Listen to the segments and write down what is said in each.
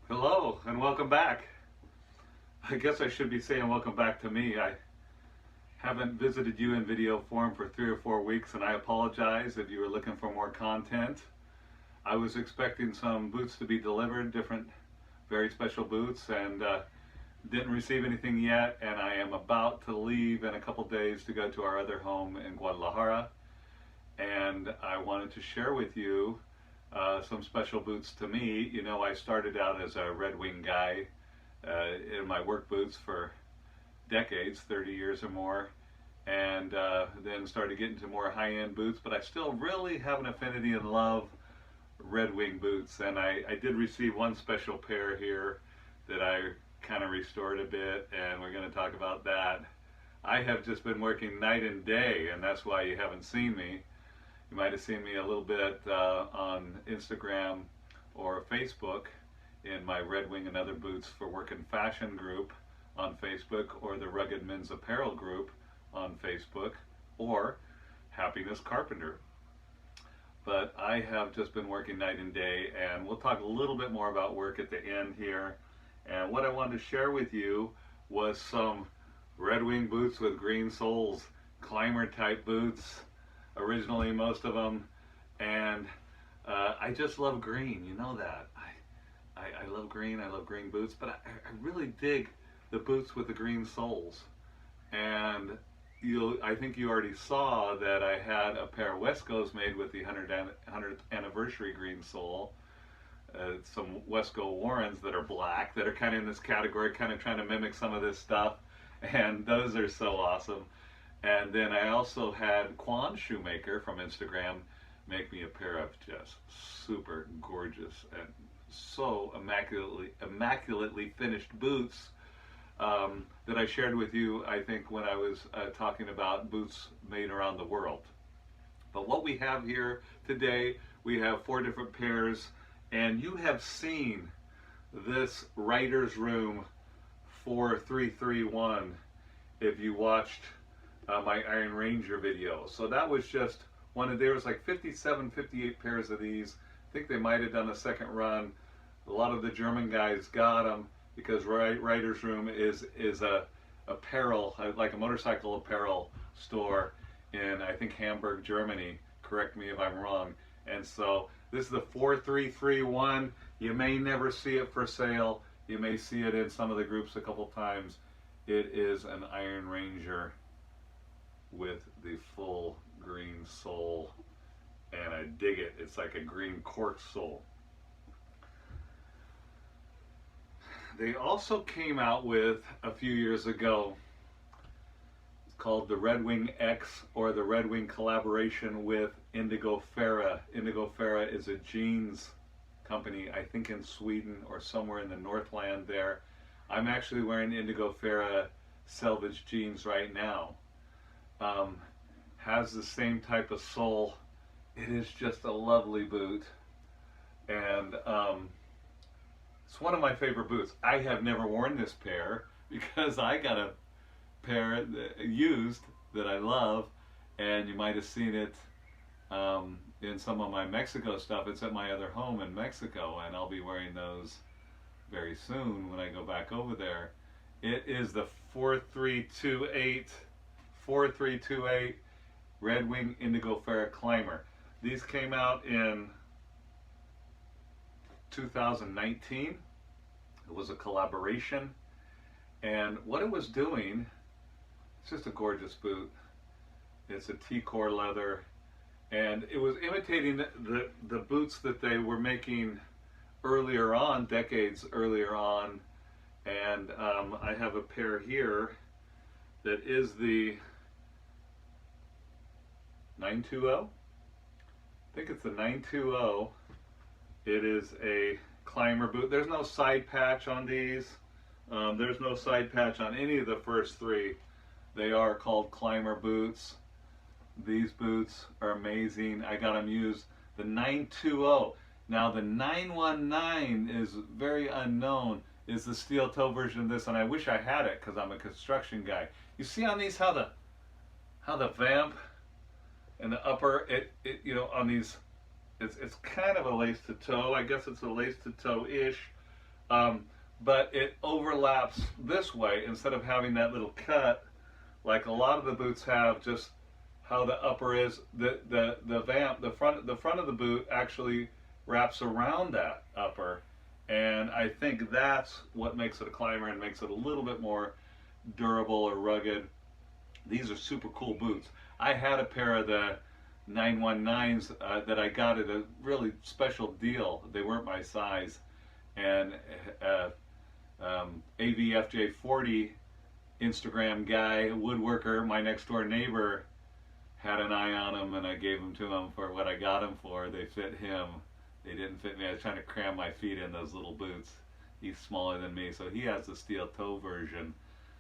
Hello and welcome back. I guess I should be saying welcome back to me. I haven't visited you in video form for 3 or 4 weeks, and I apologize if you were looking for more content. I was expecting some boots to be delivered, different, very special boots, and didn't receive anything yet. And I am about to leave in a couple days to go to our other home in Guadalajara, and I wanted to share with you some special boots to me. You know, I started out as a Red Wing guy in my work boots for decades, 30 years or more, and then started getting to more high-end boots, but I still really have an affinity and love Red Wing boots. And I did receive one special pair here that I kind of restored a bit, and we're going to talk about that. I have just been working night and day, and that's why you haven't seen me. You might have seen me a little bit on Instagram or Facebook in my Red Wing and Other Boots for Working Fashion group on Facebook, or the Rugged Men's Apparel group on Facebook, or Happiness Carpenter. But I have just been working night and day, and we'll talk a little bit more about work at the end here. And what I wanted to share with you was some Red Wing boots with green soles, climber type boots, originally most of them. And I just love green, you know that. I love green, I love green boots, but I really dig the boots with the green soles. And I think you already saw that I had a pair of Wescos made with the 100th anniversary green sole. Some Wesco Warrens that are black, that are kind of in this category, kind of trying to mimic some of this stuff. And those are so awesome. And then I also had Quan Shoemaker from Instagram make me a pair of just super gorgeous and so immaculately finished boots that I shared with you, I think, when I was talking about boots made around the world. But what we have here today, we have 4 different pairs, and you have seen this Writer's Room 4331 if you watched my Iron Ranger video. So that was just one of, there was like 57, 58 pairs of these. I think they might have done a second run. A lot of the German guys got them because Writer's Room is a apparel, like a motorcycle apparel store in, I think, Hamburg, Germany. Correct me if I'm wrong. And so this is the 4331. You may never see it for sale. You may see it in some of the groups a couple times. It is an Iron Ranger with the full green sole, and I dig it. It's like a green cork sole. They also came out with, a few years ago, it's called the Red Wing X, or the Red Wing collaboration with Indigo Ferra. Indigo Ferra is a jeans company, I think in Sweden or somewhere in the Northland there. I'm actually wearing Indigo Ferra selvage jeans right now. Has the same type of sole. It is just a lovely boot, and it's one of my favorite boots. I have never worn this pair because I got a pair used that I love, and you might have seen it in some of my Mexico stuff. It's at my other home in Mexico, and I'll be wearing those very soon when I go back over there. It is the 4328 Red Wing Indigo Ferra Climber. These came out in 2019. It was a collaboration, and what it was doing, it's just a gorgeous boot. It's a T-core leather, and it was imitating the boots that they were making earlier on, decades earlier on. And I have a pair here that is the 920. I think it's the 920. It is a climber boot. There's no side patch on these. There's no side patch on any of the first 3. They are called climber boots. These boots are amazing. I got them used. The 920. Now the 919 is very unknown. Is the steel toe version of this, and I wish I had it because I'm a construction guy. You see on these how the vamp and the upper, you know, on these, it's kind of a lace to toe. I guess it's a lace to toe ish, Um, but it overlaps this way instead of having that little cut like a lot of the boots have, just how the upper is. The vamp, the front of the boot actually wraps around that upper, and I think that's what makes it a climber and makes it a little bit more durable or rugged. These are super cool boots. I had a pair of the 919s that I got at a really special deal. They weren't my size, and AVFJ40 Instagram guy, woodworker, my next door neighbor, had an eye on them, and I gave them to him for what I got them for. They fit him. They didn't fit me. I was trying to cram my feet in those little boots. He's smaller than me, so he has the steel toe version.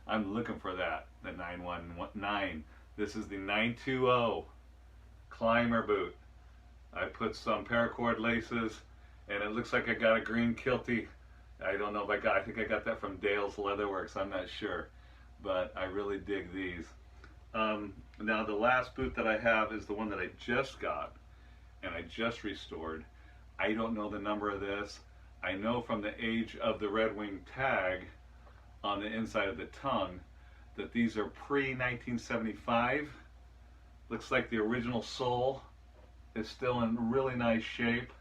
I'm looking for that, the 919. This is the 920 climber boot. I put some paracord laces, and it looks like I got a green kiltie. I don't know if I think I got that from Dale's Leatherworks. I'm not sure, but I really dig these. Now the last boot that I have is the one that I just got, and I just restored. I don't know the number of this. I know from the age of the Red Wing tag on the inside of the tongue that these are pre-1975. Looks like the original sole is still in really nice shape.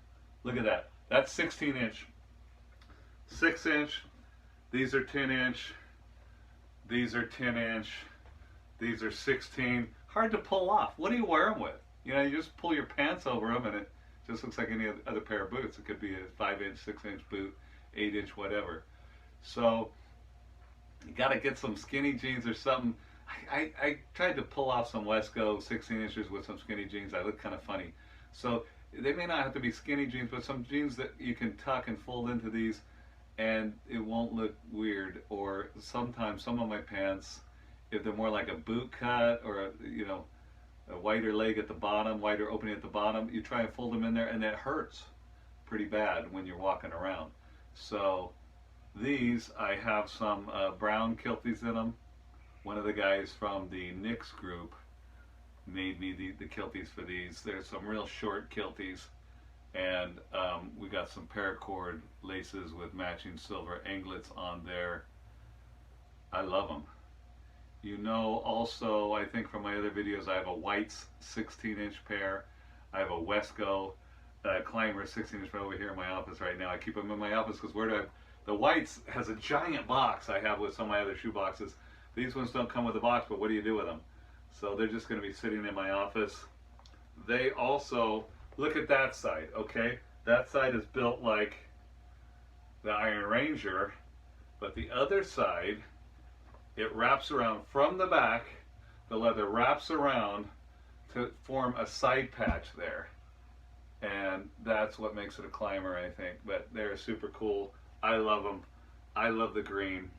Look at that. That's 16 inch. 6 inch. These are 10 inch. These are 10 inch. These are 16. Hard to pull off. What do you wear them with? You know, you just pull your pants over them and it just looks like any other pair of boots. It could be a 5 inch, 6 inch boot, 8 inch, whatever. So you got to get some skinny jeans or something. I tried to pull off some Wesco 16 inches with some skinny jeans. I look kind of funny. So they may not have to be skinny jeans, but some jeans that you can tuck and fold into these and it won't look weird. Or sometimes some of my pants, if they're more like a boot cut or a wider leg at the bottom, wider opening at the bottom, you try and fold them in there and it hurts pretty bad when you're walking around. So these, I have some brown kilties in them. One of the guys from the Nix group made me the kilties for these. There's some real short kilties, and we got some paracord laces with matching silver anglets on there. I love them. You know, also, I think from my other videos, I have a White's 16 inch pair. I have a Wesco Climber 16 inch pair over here in my office right now. I keep them in my office because the White's has a giant box I have with some of my other shoe boxes. These ones don't come with a box, but what do you do with them? So they're just going to be sitting in my office. They also, look at that side, okay? That side is built like the Iron Ranger, but the other side, it wraps around from the back. The leather wraps around to form a side patch there. And that's what makes it a climber, I think. But they're super cool. I love them. I love the green.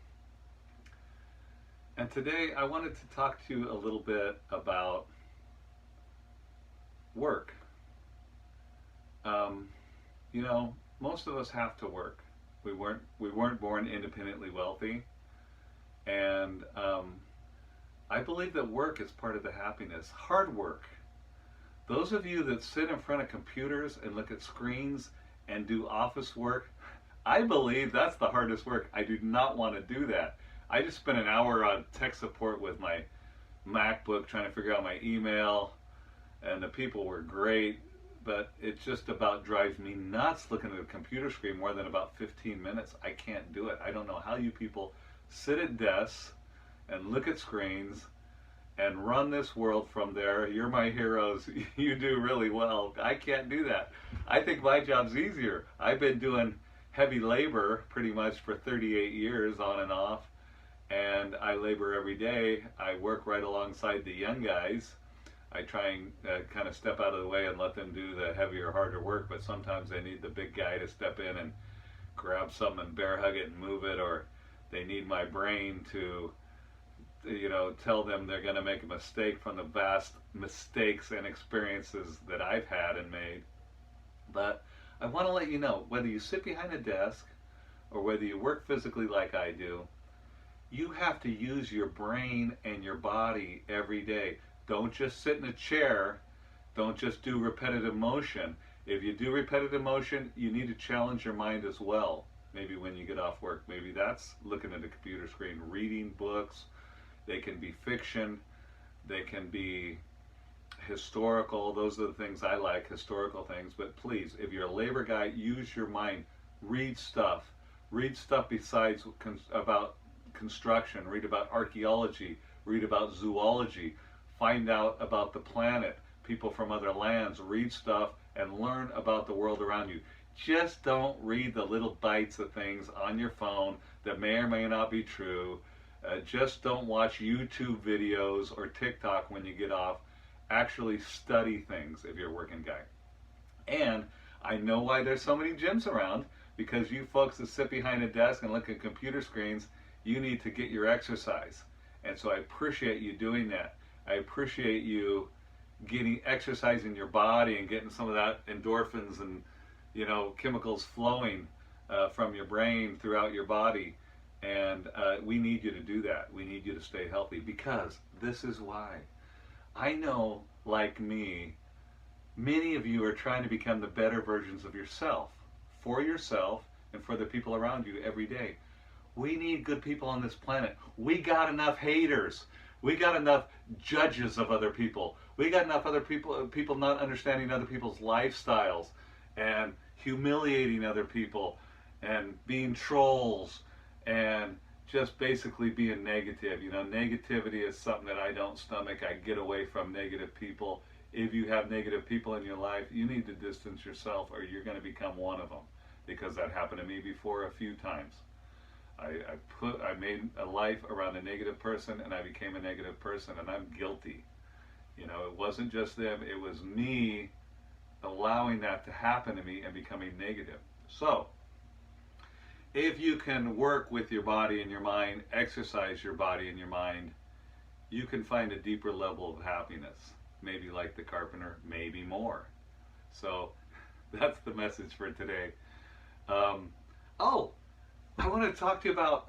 And today I wanted to talk to you a little bit about work. You know, most of us have to work. We weren't born independently wealthy, and I believe that work is part of the happiness. Hard work. Those of you that sit in front of computers and look at screens and do office work, I believe that's the hardest work. I do not want to do that. I just spent an hour on tech support with my MacBook trying to figure out my email, and the people were great, but it just about drives me nuts looking at a computer screen more than about 15 minutes. I can't do it. I don't know how you people sit at desks and look at screens and run this world from there. You're my heroes. You do really well. I can't do that. I think my job's easier. I've been doing heavy labor pretty much for 38 years on and off, and I labor every day. I work right alongside the young guys. I try and kind of step out of the way and let them do the heavier, harder work, but sometimes they need the big guy to step in and grab something and bear hug it and move it, or they need my brain to, you know, tell them they're going to make a mistake from the vast mistakes and experiences that I've had and made. But I want to let you know, whether you sit behind a desk or whether you work physically like I do, you have to use your brain and your body every day. Don't just sit in a chair. Don't just do repetitive motion. If you do repetitive motion, you need to challenge your mind as well. Maybe when you get off work, maybe that's looking at a computer screen, reading books. They can be fiction, they can be historical. Those are the things I like, historical things. But please, if you're a labor guy, use your mind. Read stuff. Read stuff besides about construction. Read about archaeology. Read about zoology. Find out about the planet, people from other lands. Read stuff and learn about the world around you. Just don't read the little bites of things on your phone that may or may not be true. Just don't watch YouTube videos or TikTok when you get off. Actually study things if you're a working guy. And I know why there's so many gyms around, because you folks that sit behind a desk and look at computer screens, you need to get your exercise. And so I appreciate you doing that. I appreciate you getting exercise in your body and getting some of that endorphins and chemicals flowing from your brain throughout your body. And we need you to do that. We need you to stay healthy, because this is why. I know, like me, many of you are trying to become the better versions of yourself, for yourself and for the people around you every day. We need good people on this planet. We got enough haters. We got enough judges of other people. We got enough other people not understanding other people's lifestyles and humiliating other people and being trolls and just basically being negative. Negativity is something that I don't stomach. I get away from negative people. If you have negative people in your life, you need to distance yourself, or you're going to become one of them, because that happened to me before a few times. I made a life around a negative person, and I became a negative person, and I'm guilty. It wasn't just them, it was me allowing that to happen to me and becoming negative. So, if you can work with your body and your mind, exercise your body and your mind, you can find a deeper level of happiness. Maybe like the carpenter, maybe more. So that's the message for today. I want to talk to you about,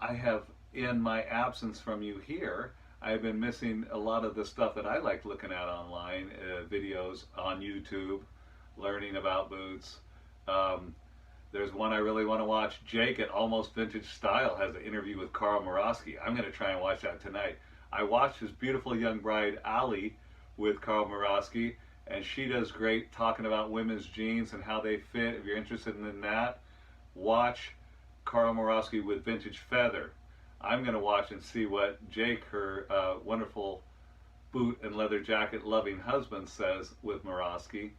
I have, in my absence from you here, I've been missing a lot of the stuff that I like looking at online, videos on YouTube, learning about boots. There's one I really want to watch. Jake at Almost Vintage Style has an interview with Carl Morosky. I'm going to try and watch that tonight. I watched his beautiful young bride, Ali, with Carl Morosky, and she does great talking about women's jeans and how they fit. If you're interested in that, watch Carl Morosky with Vintage Feather. I'm going to watch and see what Jake, her wonderful boot and leather jacket loving husband, says with Morosky.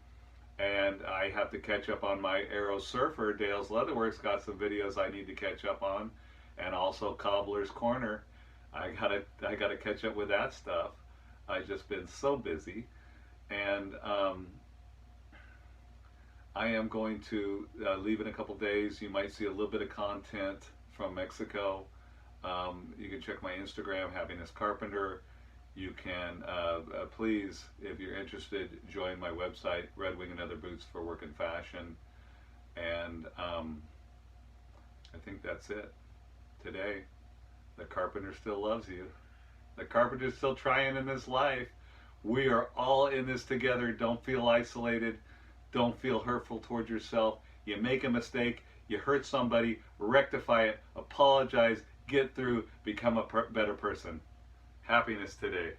And I have to catch up on my Aero Surfer. Dale's Leatherworks got some videos I need to catch up on, and also Cobbler's Corner. I gotta catch up with that stuff. I've just been so busy, and I am going to leave in a couple days. You might see a little bit of content from Mexico. You can check my Instagram, Happiness Carpenter. You can, please, if you're interested, join my website, Red Wing and Other Boots for Work and Fashion. And I think that's it today. The carpenter still loves you. The carpenter's still trying in this life. We are all in this together. Don't feel isolated. Don't feel hurtful towards yourself. You make a mistake, you hurt somebody, rectify it, apologize, get through, become a better person. Happiness today.